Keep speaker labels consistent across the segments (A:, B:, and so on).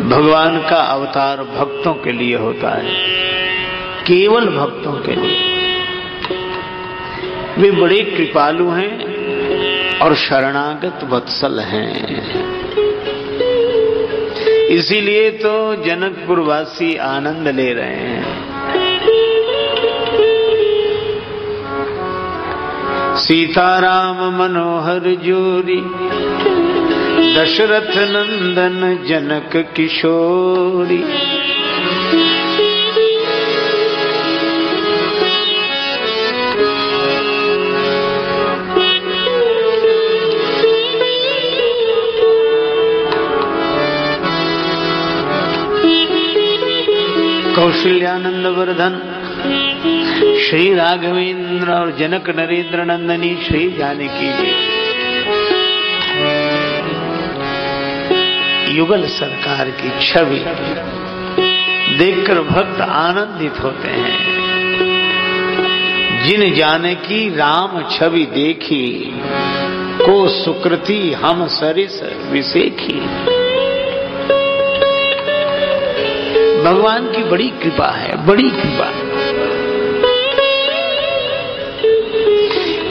A: भगवान का अवतार भक्तों के लिए होता है, केवल भक्तों के लिए। वे बड़े कृपालु हैं और शरणागत वत्सल हैं। इसीलिए तो जनकपुर वासी आनंद ले रहे हैं। सीताराम मनोहर जोरी, दशरथ नंदन जनक किशोरी। कौशल्यानंद वर्धन श्री राघवेंद्र और जनक नरेंद्र नंदनी श्री जानकी जी। युगल सरकार की छवि देखकर भक्त आनंदित होते हैं। जिन जानकी राम छवि देखी, को सुकृति हम सरिस विसेखी। भगवान की बड़ी कृपा है, बड़ी कृपा।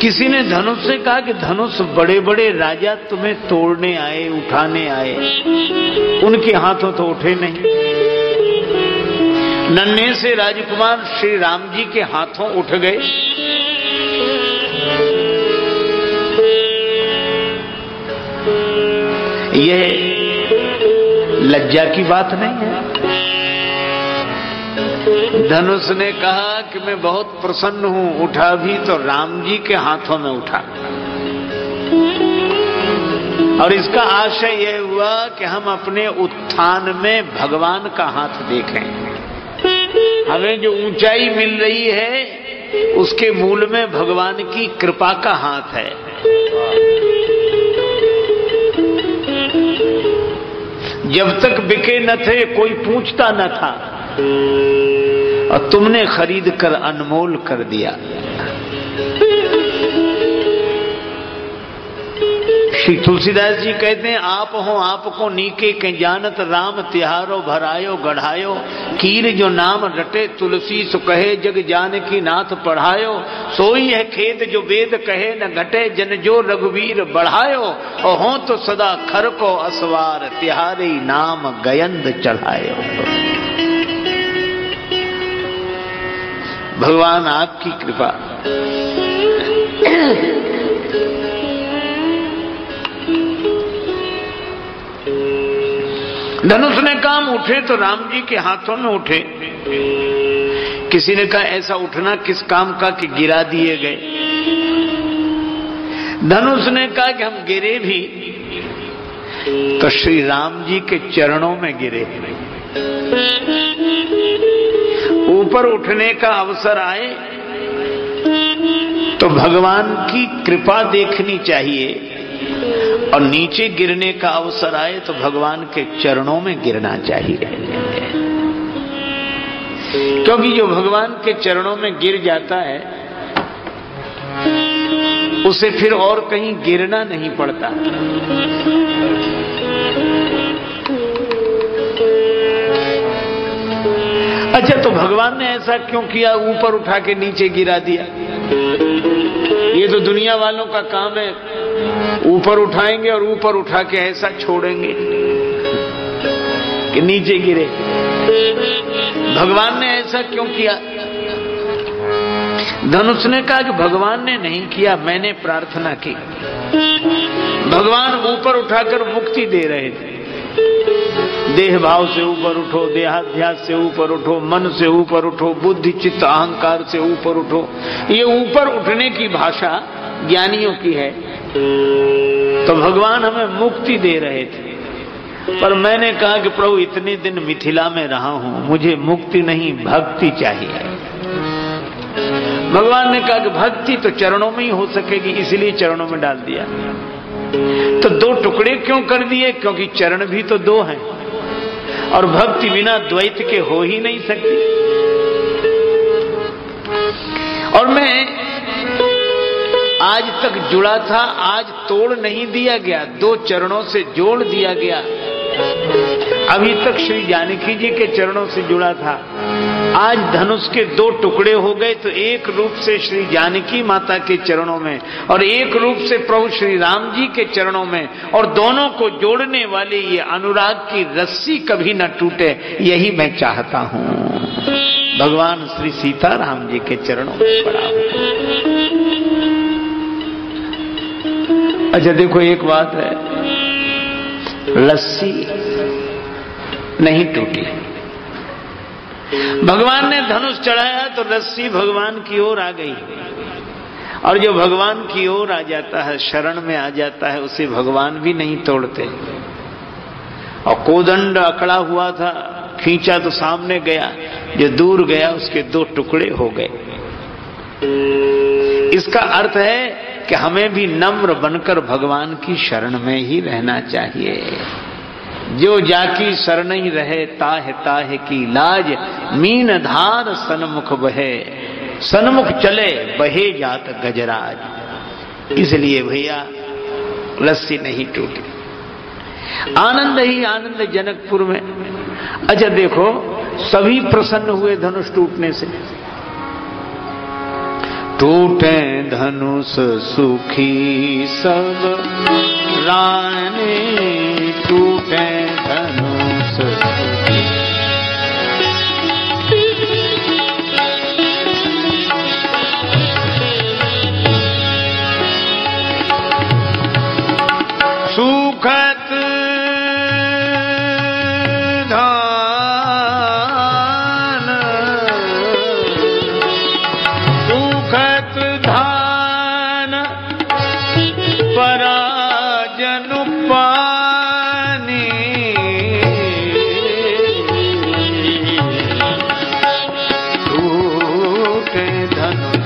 A: किसी ने धनुष से कहा कि धनुष बड़े बड़े राजा तुम्हें तोड़ने आए, उठाने आए, उनके हाथों तो उठे नहीं। नन्हे से राजकुमार श्री राम जी के हाथों उठ गए। यह लज्जा की बात नहीं है। धनुष ने कहा कि मैं बहुत प्रसन्न हूं, उठा भी तो राम जी के हाथों में उठा। और इसका आशय यह हुआ कि हम अपने उत्थान में भगवान का हाथ देखें। हमें जो ऊंचाई मिल रही है उसके मूल में भगवान की कृपा का हाथ है। जब तक बिके न थे कोई पूछता न था, और तुमने खरीद कर अनमोल कर दिया। श्री तुलसीदास जी कहते हैं, आप हो आपको नीके के जानत राम, तिहारो भरायो गढ़ायो। कीर जो नाम रटे तुलसी, सो कहे जग जानकी नाथ पढ़ायो। सोई है खेत जो वेद कहे, न घटे जन जो रघुवीर बढ़ायो। और हो तो सदा खर को असवार, तिहारे नाम गयंद चढ़ायो। भगवान आपकी कृपा। धनुष ने काम उठे तो राम जी के हाथों में उठे। किसी ने कहा ऐसा उठना किस काम का कि गिरा दिए गए। धनुष ने कहा कि हम गिरे भी तो श्री राम जी के चरणों में गिरे। ऊपर उठने का अवसर आए तो भगवान की कृपा देखनी चाहिए, और नीचे गिरने का अवसर आए तो भगवान के चरणों में गिरना चाहिए। क्योंकि जो भगवान के चरणों में गिर जाता है उसे फिर और कहीं गिरना नहीं पड़ता। अच्छा, तो भगवान ने ऐसा क्यों किया, ऊपर उठा के नीचे गिरा दिया? ये तो दुनिया वालों का काम है, ऊपर उठाएंगे और ऊपर उठा के ऐसा छोड़ेंगे कि नीचे गिरे। भगवान ने ऐसा क्यों किया? धनुष ने कहा कि भगवान ने नहीं किया, मैंने प्रार्थना की। भगवान ऊपर उठाकर मुक्ति दे रहे थे। देह भाव से ऊपर उठो, देहाध्यास से ऊपर उठो, मन से ऊपर उठो, बुद्धि चित्त अहंकार से ऊपर उठो। ये ऊपर उठने की भाषा ज्ञानियों की है। तो भगवान हमें मुक्ति दे रहे थे, पर मैंने कहा कि प्रभु इतने दिन मिथिला में रहा हूं, मुझे मुक्ति नहीं भक्ति चाहिए। भगवान ने कहा कि भक्ति तो चरणों में ही हो सकेगी, इसलिए चरणों में डाल दिया। तो दो टुकड़े क्यों कर दिए? क्योंकि चरण भी तो दो हैं और भक्ति बिना द्वैत के हो ही नहीं सकती। और मैं आज तक जुड़ा था, आज तोड़ नहीं दिया गया, दो चरणों से जोड़ दिया गया। अभी तक श्री जानकी जी के चरणों से जुड़ा था, आज धनुष के दो टुकड़े हो गए तो एक रूप से श्री जानकी माता के चरणों में और एक रूप से प्रभु श्री राम जी के चरणों में, और दोनों को जोड़ने वाले ये अनुराग की रस्सी कभी न टूटे, यही मैं चाहता हूं। भगवान श्री सीताराम जी के चरणों में पड़ा हूं। अच्छा देखो, एक बात है, रस्सी नहीं टूटी। भगवान ने धनुष चढ़ाया तो रस्सी भगवान की ओर आ गई, और जो भगवान की ओर आ जाता है, शरण में आ जाता है, उसे भगवान भी नहीं तोड़ते। और कोदंड अकड़ा हुआ था, खींचा तो सामने गया, जो दूर गया उसके दो टुकड़े हो गए। इसका अर्थ है कि हमें भी नम्र बनकर भगवान की शरण में ही रहना चाहिए। जो जाकी शरण ही रहे, ताहे ताहे की लाज, मीन धार सन्मुख बहे, सन्मुख चले बहे जात गजराज। इसलिए भैया रस्सी नहीं टूटी, आनंद ही आनंद जनकपुर में। अच्छा देखो, सभी प्रसन्न हुए धनुष टूटने से। टूटे धनुष सुखी सब रानी, टूटे धनुष सुखत धान, सुखत धान पराजन पानी, टूटे धनुष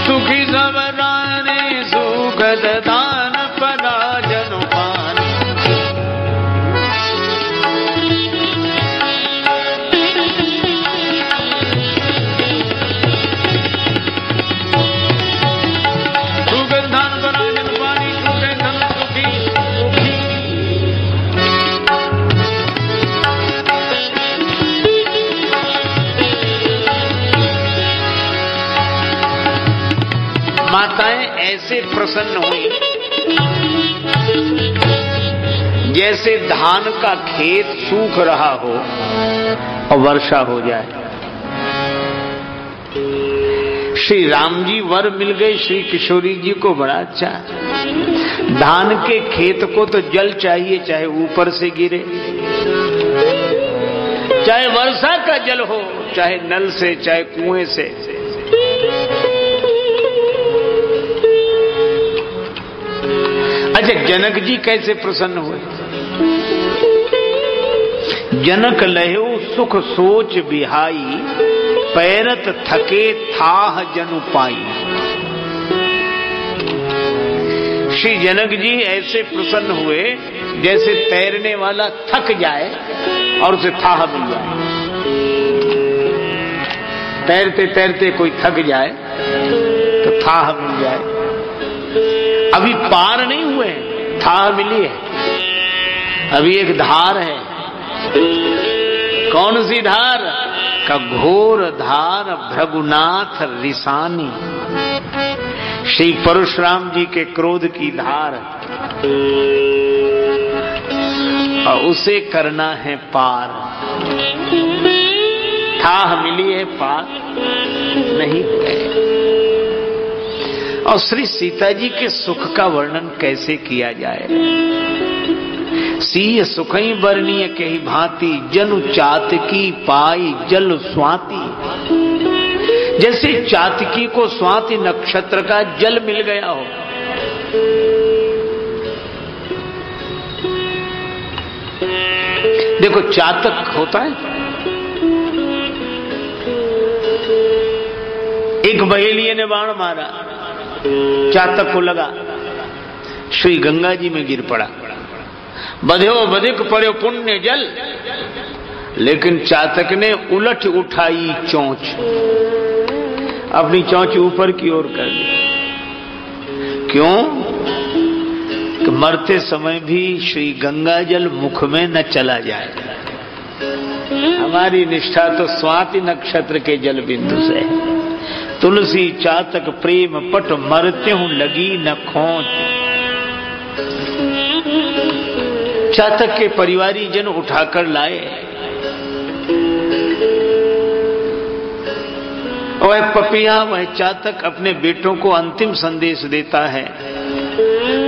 A: सुखी सब रानी, सुखद दान पराजन पानी। सुखद दान पराजन पानी, टूटे धनुष सुखी सुखी। माताएं ऐसे प्रसन्न हुई जैसे धान का खेत सूख रहा हो और वर्षा हो जाए। श्री राम जी वर मिल गए श्री किशोरी जी को, बड़ा अच्छा। धान के खेत को तो जल चाहिए, चाहे ऊपर से गिरे, चाहे वर्षा का जल हो, चाहे नल से, चाहे कुएं से। अच्छा, जनक जी कैसे प्रसन्न हुए? जनक लहु सुख सोच बिहाई, पैरत थके थाह जनु पाई। श्री जनक जी ऐसे प्रसन्न हुए जैसे तैरने वाला थक जाए और उसे थाह मिल जाए। तैरते तैरते कोई थक जाए तो थाह मिल जाए। अभी पार नहीं हुए, थाह मिली है। अभी एक धार है। कौन सी धार? का घोर धार भृगुनाथ रिसानी, श्री परशुराम जी के क्रोध की धार, और उसे करना है पार। थाह मिली है, पार नहीं हुए। और श्री सीता जी के सुख का वर्णन कैसे किया जाए? सीय सुखई वर्णीय कही भांति, जनु चातकी पाई जल स्वाति। जैसे चातकी को स्वाति नक्षत्र का जल मिल गया हो। देखो, चातक होता है, एक बहेलिये ने बाण मारा, चातक को लगा, श्री गंगा जी में गिर पड़ा। बध्यो बधिक पर्यो पुण्य जल, लेकिन चातक ने उलट उठाई चोंच अपनी चौंच ऊपर की ओर कर ली। क्यों? कि मरते समय भी श्री गंगा जल मुख में न चला जाए। हमारी निष्ठा तो स्वाति नक्षत्र के जल बिंदु से है। तुलसी चातक प्रेम पट मरते हूं लगी न खोज। चातक के परिवारी जन उठाकर लाए। वह पपिया वह चातक अपने बेटों को अंतिम संदेश देता है।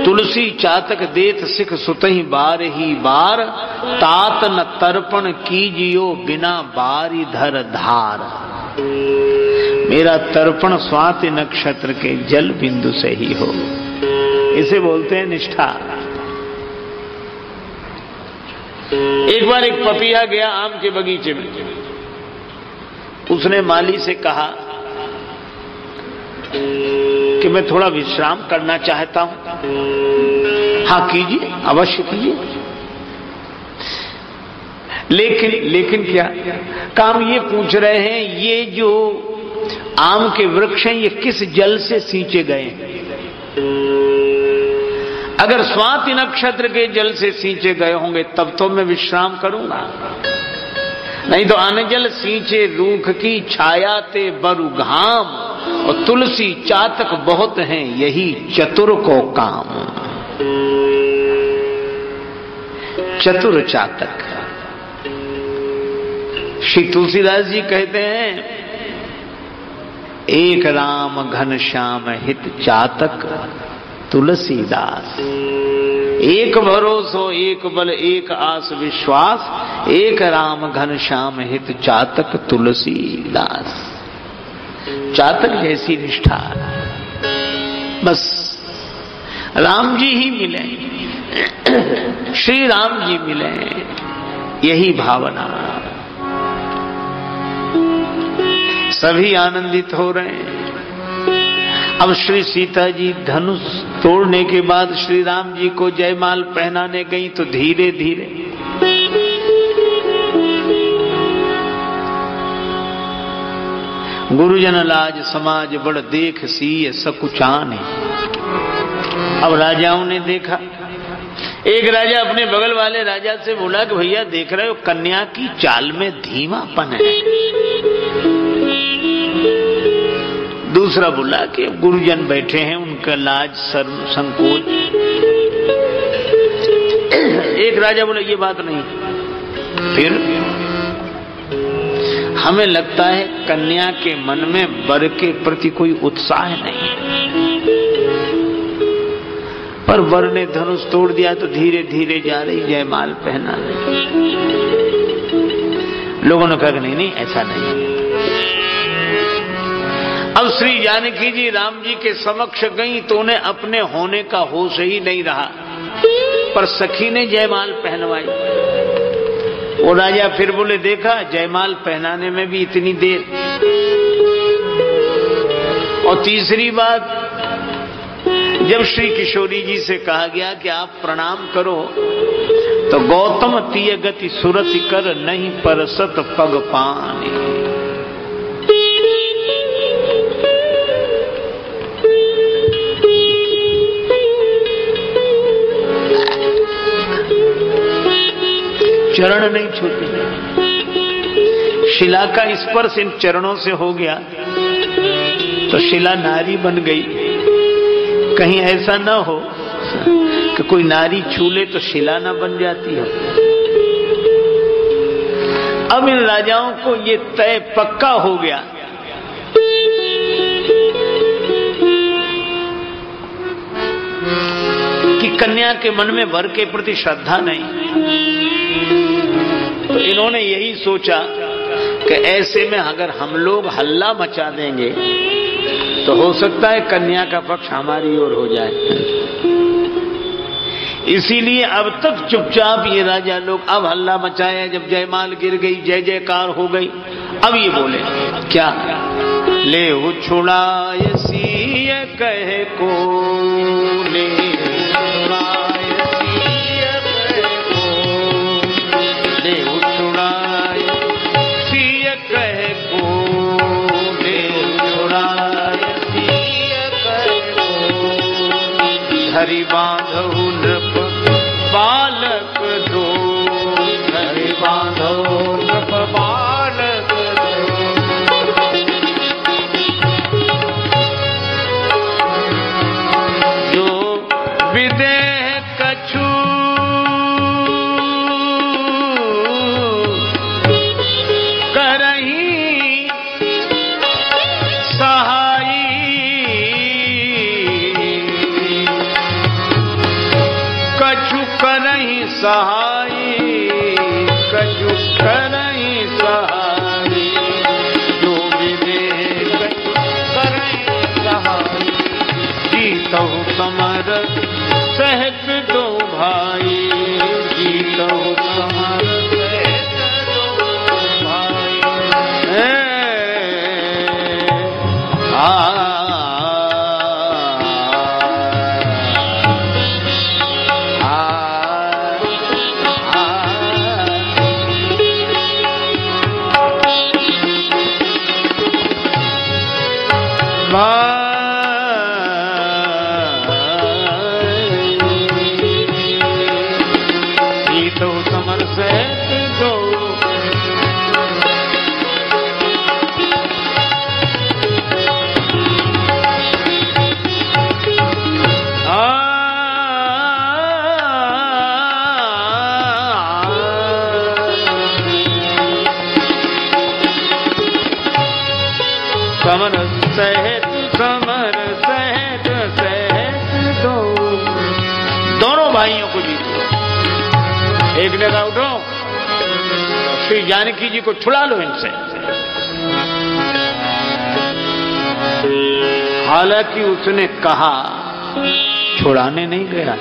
A: तुलसी चातक देत सिख सुतहि बार ही बार, तात न तर्पण कीजियो बिना बारी धर धार। मेरा तर्पण स्वाति नक्षत्र के जल बिंदु से ही हो। इसे बोलते हैं निष्ठा। एक बार एक पपिया गया आम के बगीचे में। उसने माली से कहा कि मैं थोड़ा विश्राम करना चाहता हूं। हाँ कीजिए, अवश्य कीजिए। लेकिन क्या काम ये पूछ रहे हैं, ये जो आम के वृक्ष हैं ये किस जल से सींचे गए हैं? अगर स्वाति नक्षत्र के जल से सींचे गए होंगे तब तो मैं विश्राम करूंगा, नहीं तो अनजल सींचे रूख की छाया ते बरु घाम, और तुलसी चातक बहुत हैं यही चतुर को काम। चतुर चातक। श्री तुलसीदास जी कहते हैं, एक राम घनश्याम हित चातक तुलसीदास। एक भरोसो एक बल एक आस विश्वास, एक राम घनश्याम हित चातक तुलसीदास। चातक जैसी निष्ठा बस राम जी ही मिले, श्री राम जी मिले, यही भावना। सभी आनंदित हो रहे हैं। अब श्री सीता जी धनुष तोड़ने के बाद श्री राम जी को जयमाल पहनाने गई तो धीरे धीरे गुरुजन लाज समाज बड़ देख सीय सकुचान है। अब राजाओं ने देखा। एक राजा अपने बगल वाले राजा से बोला कि भैया देख रहे हो कन्या की चाल में धीमापन है। दूसरा बोला कि गुरुजन बैठे हैं, उनका लाज शर्म संकोच। एक राजा बोला ये बात नहीं। फिर हमें लगता है कन्या के मन में वर के प्रति कोई उत्साह नहीं, पर वर ने धनुष तोड़ दिया तो धीरे धीरे जा रही जयमाल पहना रही। लोगों ने कहा नहीं ऐसा नहीं। अब श्री जानकी जी राम जी के समक्ष गई तो उन्हें अपने होने का होश ही नहीं रहा, पर सखी ने जयमाल पहनवाई। वो राजा फिर बोले देखा जयमाल पहनाने में भी इतनी देर। और तीसरी बात, जब श्री किशोरी जी से कहा गया कि आप प्रणाम करो तो गौतम तीय गति सुरति कर नहीं परसत पग पानी। चरण नहीं छूते। शिला का स्पर्श इन चरणों से हो गया तो शिला नारी बन गई। कहीं ऐसा न हो कि कोई नारी छू ले तो शिला न बन जाती हो। अब इन राजाओं को ये तय पक्का हो गया कि कन्या के मन में वर के प्रति श्रद्धा नहीं। तो इन्होंने यही सोचा कि ऐसे में अगर हम लोग हल्ला मचा देंगे तो हो सकता है कन्या का पक्ष हमारी ओर हो जाए। इसीलिए अब तक चुपचाप ये राजा लोग अब हल्ला मचाया। जब जयमाल गिर गई, जय जयकार हो गई, अब ये बोले क्या, ले छुड़ाय सीय कहे को, ले छुड़ाय सीय कहे को, ले छुड़ाय धरि बांधहु नृप बालक दो, धरि बांधहु नृप बालक दो। जो विदेह कछु सहाई, कछु करहि सहाई। जो विदेह कछु करहि सहाई। जीतहु समर सहत दो भाई, जीतहु समर सहत दो भाई। जीतो समर सहत दो। समर सहत, समर सहत सहत दो। दोनों भाइयों को जीतो। एक ने कहा उठो, श्री जानकी जी को छुड़ा लो इनसे। हालांकि उसने कहा, छुड़ाने नहीं गया।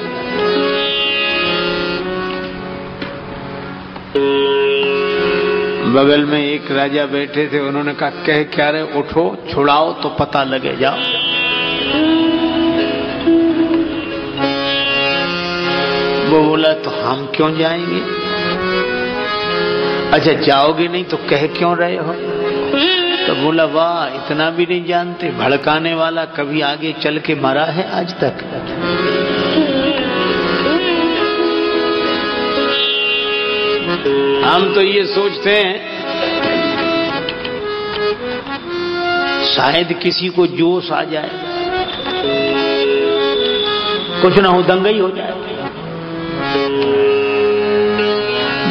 A: बगल में एक राजा बैठे थे, उन्होंने कहा कह क्या रहे, उठो छुड़ाओ तो पता लगे, जाओ। वो बोला तो हम क्यों जाएंगे? अच्छा जाओगे नहीं तो कह क्यों रहे हो? तो बोला वाह, इतना भी नहीं जानते, भड़काने वाला कभी आगे चल के मरा है आज तक? हम तो ये सोचते हैं शायद किसी को जोश आ जाए, कुछ ना हो दंगई हो जाए।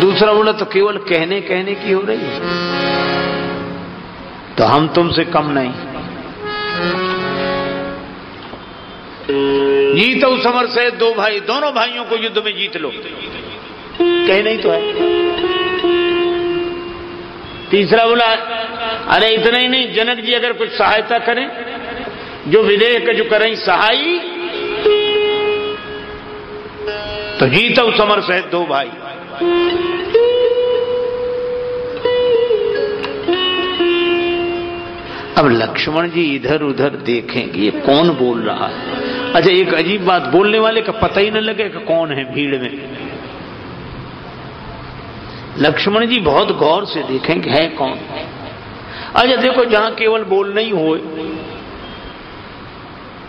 A: दूसरा बोला तो केवल कहने कहने की हो रही है, तो हम तुमसे कम नहीं। जीतो समर से दो भाई, दोनों भाइयों को युद्ध में जीत लो, कह नहीं तो है। तीसरा बोला अरे इतना ही नहीं, जनक जी अगर कुछ सहायता करें, जो विदेह जो करें सहाई, तो जीतो समर से दो भाई। अब लक्ष्मण जी इधर उधर देखेंगे ये कौन बोल रहा है। अच्छा एक अजीब बात, बोलने वाले का पता ही न लगे कि कौन है भीड़ में। लक्ष्मण जी बहुत गौर से देखेंगे है कौन। अच्छा देखो, जहां केवल बोलना ही हो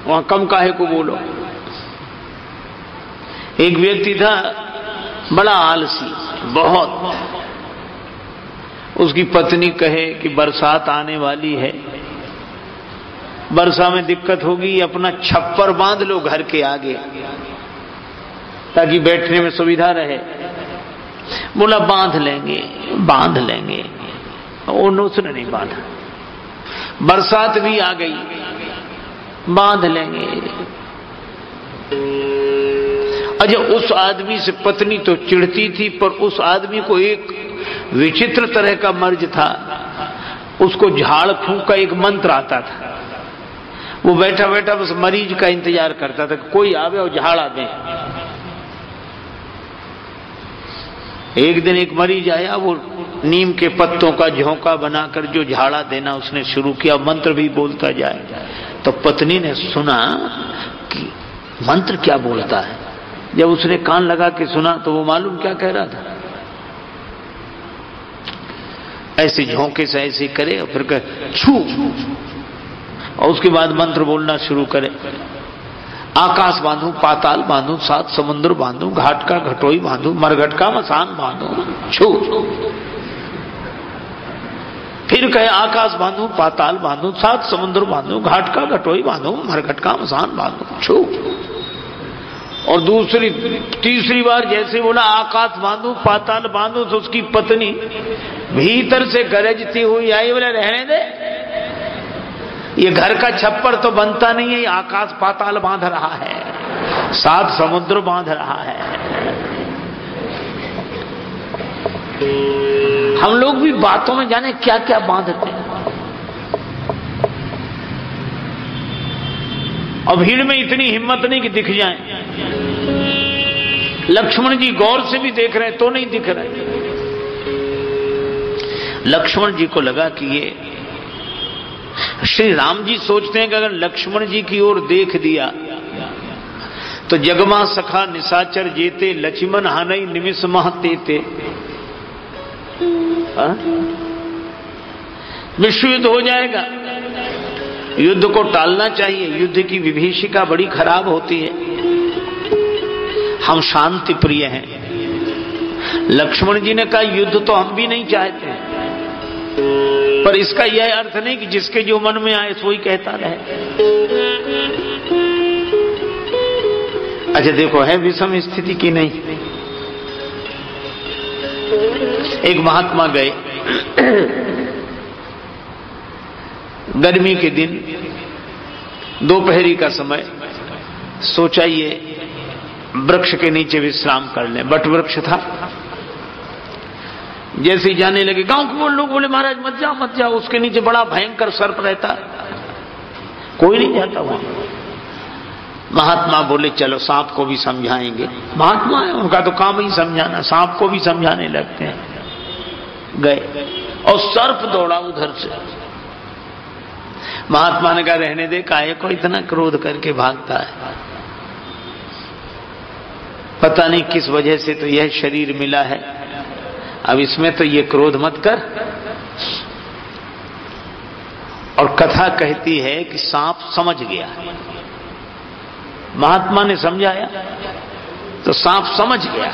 A: वहां कम काहे को बोलो। एक व्यक्ति था बड़ा आलसी, बहुत। उसकी पत्नी कहे कि बरसात आने वाली है, वर्षा में दिक्कत होगी, अपना छप्पर बांध लो घर के आगे ताकि बैठने में सुविधा रहे। बोला बांध लेंगे बांध लेंगे, उसने नहीं बांधा। बरसात भी आ गई, बांध लेंगे। अच्छा उस आदमी से पत्नी तो चिढ़ती थी, पर उस आदमी को एक विचित्र तरह का मर्ज था, उसको झाड़ फूंक का एक मंत्र आता था। वो बैठा बैठा बस मरीज का इंतजार करता था कि कोई आवे और झाड़ा दे। एक दिन एक मरीज आया, वो नीम के पत्तों का झोंका बनाकर जो झाड़ा देना उसने शुरू किया, मंत्र भी बोलता जाए। तो पत्नी ने सुना कि मंत्र क्या बोलता है। जब उसने कान लगा के सुना तो वो मालूम क्या कह रहा था, ऐसे झोंके से ऐसे करे और फिर कहे छू, और उसके बाद मंत्र बोलना शुरू करे। आकाश बांधू, पाताल बांधू, 7 समुद्र बांधू, घाट का घटोई बांधू, मरघट का मसान बांधू, छू। फिर कहे आकाश बांधू, पाताल बांधू, 7 समुद्र बांधू, घाट का घटोई बांधू, मरघट का मसान बांधू, छू। और तीसरी बार जैसे बोला आकाश बांधू, पाताल बांधू, तो उसकी पत्नी भीतर से गरजती हुई आई, बोले रहने दे, ये घर का छप्पर तो बनता नहीं है, ये आकाश पाताल बांध रहा है, 7 समुद्र बांध रहा है। हम लोग भी बातों में जाने क्या क्या बांधते हैं, और भीड़ में इतनी हिम्मत नहीं कि दिख जाए। लक्ष्मण जी गौर से भी देख रहे हैं तो नहीं दिख रहे। लक्ष्मण जी को लगा कि ये श्री राम जी सोचते हैं कि अगर लक्ष्मण जी की ओर देख दिया तो जगमा सखा निशाचर जेते, लक्ष्मण हानई निमिष मह तेते, विश्व युद्ध हो जाएगा। युद्ध को टालना चाहिए, युद्ध की विभीषिका बड़ी खराब होती है। हम शांति प्रिय हैं। लक्ष्मण जी ने कहा युद्ध तो हम भी नहीं चाहते, पर इसका यह अर्थ नहीं कि जिसके जो मन में आए सोई कहता रहे। अच्छा देखो, है विषम स्थिति की नहीं। एक महात्मा गए, गर्मी के दिन, दोपहरी का समय, सोचा ये वृक्ष के नीचे विश्राम कर लें। बट वृक्ष था। जैसे ही जाने लगे, गांव के लोग बोले महाराज मत जाओ मत जाओ, उसके नीचे बड़ा भयंकर सर्प रहता, कोई नहीं जाता वहां। महात्मा बोले चलो सांप को भी समझाएंगे। महात्मा है, उनका तो काम ही समझाना, सांप को भी समझाने लगते हैं। गए और सर्प दौड़ा उधर से। महात्मा ने कहा रहने दे, काहे को इतना क्रोध करके भागता है, पता नहीं किस वजह से तो यह शरीर मिला है, अब इसमें तो ये क्रोध मत कर। और कथा कहती है कि सांप समझ गया। महात्मा ने समझाया तो सांप समझ गया।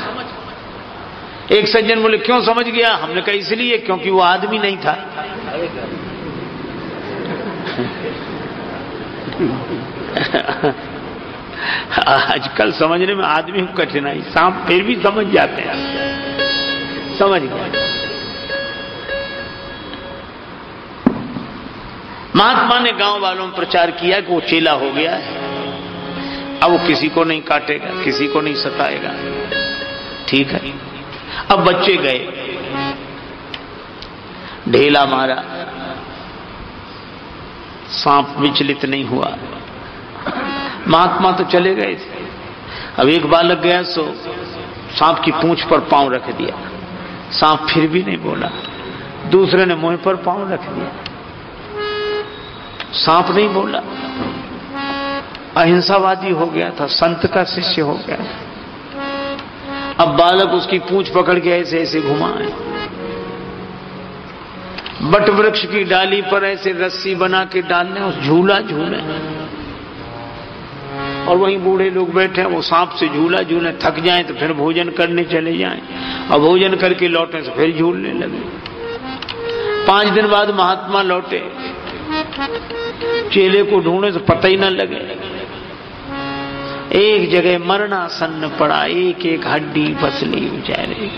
A: एक सज्जन बोले क्यों समझ गया? हमने कहा इसलिए क्योंकि वो आदमी नहीं था। आजकल समझने में आदमी को कठिनाई, सांप फिर भी समझ जाते हैं। समझ गया। महात्मा ने गांव वालों में प्रचार किया कि वो चेला हो गया है, अब वो किसी को नहीं काटेगा, किसी को नहीं सताएगा। ठीक है। अब बच्चे गए, ढेला मारा, सांप विचलित नहीं हुआ। महात्मा तो चले गए थे। अब एक बालक गया सो सांप की पूंछ पर पांव रख दिया, सांप फिर भी नहीं बोला। दूसरे ने मुंह पर पांव रख दिया, सांप नहीं बोला। अहिंसावादी हो गया था, संत का शिष्य हो गया। अब बालक उसकी पूंछ पकड़ के ऐसे ऐसे घुमाए, बट वृक्ष की डाली पर ऐसे रस्सी बना के डालने, उस झूला झूले, और वहीं बूढ़े लोग बैठे हैं, वो सांप से झूला झूले, थक जाएं तो फिर भोजन करने चले जाएं, और भोजन करके लौटे तो फिर झूलने लगे। 5 दिन बाद महात्मा लौटे, चेले को ढूंढे तो पता ही न लगे। एक जगह मरणासन्न पड़ा, एक एक हड्डी फसली बेचारे।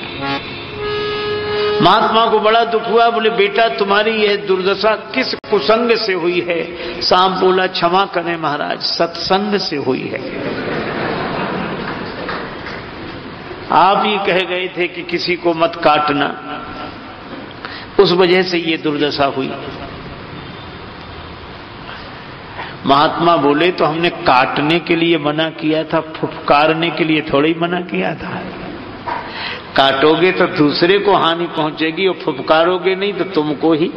A: महात्मा को बड़ा दुख हुआ। बोले बेटा तुम्हारी यह दुर्दशा किस कुसंग से हुई है? सांप बोला क्षमा करें महाराज, सत्संग से हुई है। आप ही कह गए थे कि किसी को मत काटना, उस वजह से ये दुर्दशा हुई। महात्मा बोले तो हमने काटने के लिए मना किया था, फुफकारने के लिए थोड़ी मना किया था। काटोगे तो दूसरे को हानि पहुंचेगी, और फुफकारोगे नहीं तो तुमको ही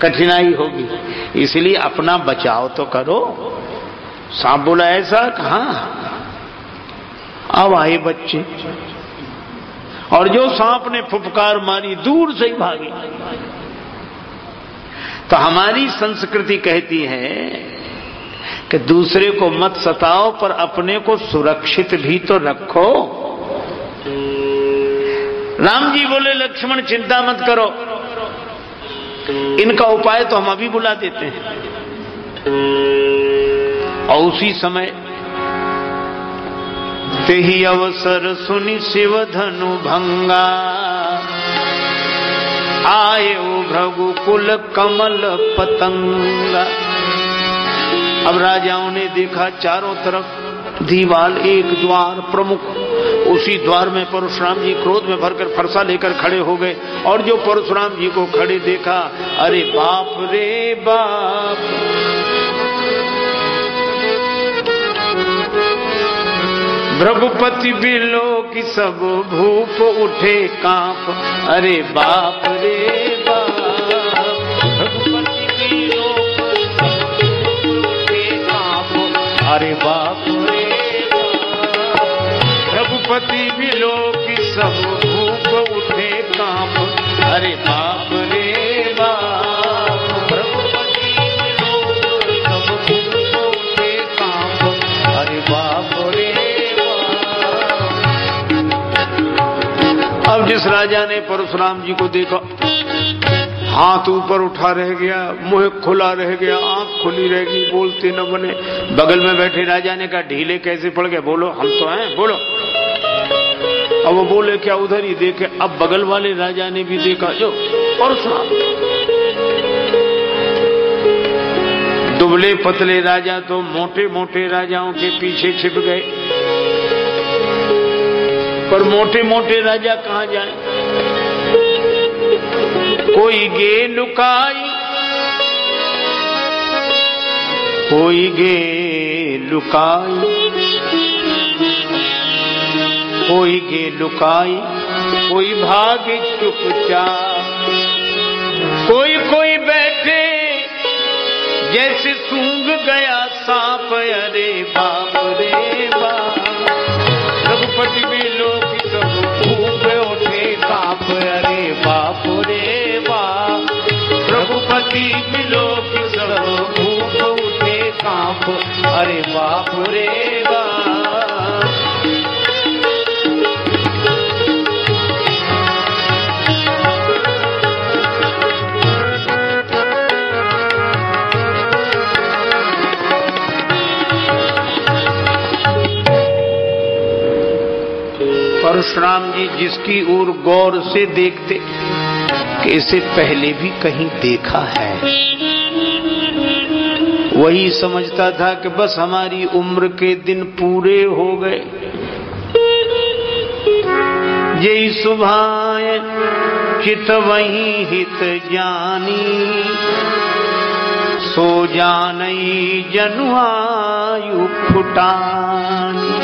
A: कठिनाई होगी, इसलिए अपना बचाव तो करो। सांप बोला ऐसा? कहां? अब आए बच्चे, और जो सांप ने फुफकार मारी दूर से ही भागे। तो हमारी संस्कृति कहती है कि दूसरे को मत सताओ पर अपने को सुरक्षित भी तो रखो। राम जी बोले लक्ष्मण चिंता मत करो, इनका उपाय तो हम अभी बुला देते हैं। और उसी समय तेहि अवसर सुनि शिव धनु भंगा, आये भृगुकुल कमल पतंगा। अब राजाओं ने देखा चारों तरफ दीवाल, एक द्वार प्रमुख, उसी द्वार में परशुराम जी क्रोध में भरकर फरसा लेकर खड़े हो गए। और जो परशुराम जी को खड़े देखा, अरे बाप रे बाप, भृगुपति बिलो की सब भूप उठे कांप, अरे बाप रे बाप, भृगुपति बिलो की सब भूप उठे कांप, अरे बाप रे बाप, भृगुपति बिलो की सब भूप उठे कांप, अरे बाप रे बाप, भृगुपति बिलो की सब भूप उठे कांप, अरे बाप रे। अब जिस राजा ने परशुराम जी को देखा, हाथ ऊपर उठा रह गया, मुंह खुला रह गया, आंख खुली रहेगी, बोलते न बने। बगल में बैठे राजा ने कहा ढीले कैसे पड़ गए, बोलो हम तो हैं, बोलो। अब वो बोले क्या, उधर ही देखे। अब बगल वाले राजा ने भी देखा, जो परशुराम, दुबले पतले राजा तो मोटे मोटे राजाओं के पीछे छिप गए, पर मोटे मोटे राजा कहां जाएं? कोई गे लुकाई, कोई गे लुकाई, कोई गे लुकाई, कोई भागे चुपचाप, कोई कोई बैठे जैसे सूंघ गया सांप, अरे बाप रे बाप, रघुपति बिलो की सब भूप उठे कांप, अरे बाप रे बाप, रघुपति बिलो की सब भूप उठे कांप, अरे बाप रे बाप। परशुराम जी जिसकी ओर गौर से देखते कि इसे पहले भी कहीं देखा है, वही समझता था कि बस हमारी उम्र के दिन पूरे हो गए। यही सुभाए चित वही हित जानी, सो जानई जनुआयु फुटानी।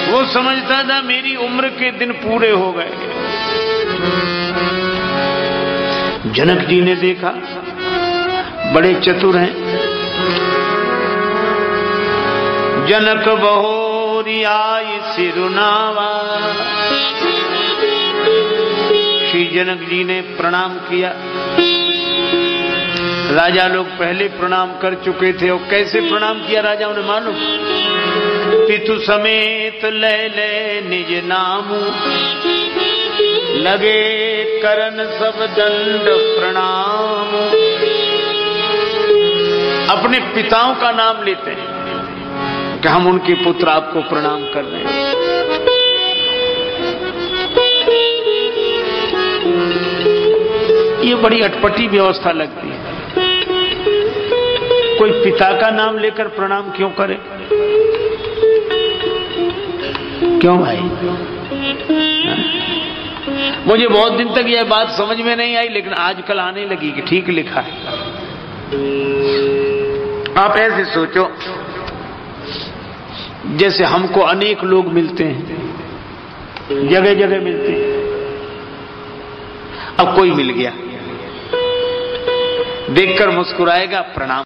A: वो समझता था मेरी उम्र के दिन पूरे हो गए। जनक जी ने देखा, बड़े चतुर हैं। जनक बहोरी आई सिरुनावा, श्री जनक जी ने प्रणाम किया। राजा लोग पहले प्रणाम कर चुके थे, और कैसे प्रणाम किया राजाओं ने मालूम? पितु समेत ले ले निज नामू, लगे करन सब दंड प्रणाम। अपने पिताओं का नाम लेते हैं कि हम उनके पुत्र आपको प्रणाम कर रहे हैं। ये बड़ी अटपटी व्यवस्था लगती है। कोई पिता का नाम लेकर प्रणाम क्यों करे? क्यों भाई? मुझे बहुत दिन तक यह बात समझ में नहीं आई, लेकिन आजकल आने लगी कि ठीक लिखा है। आप ऐसे सोचो, जैसे हमको अनेक लोग मिलते हैं, जगह जगह मिलते हैं। अब कोई मिल गया, देखकर मुस्कुराएगा, प्रणाम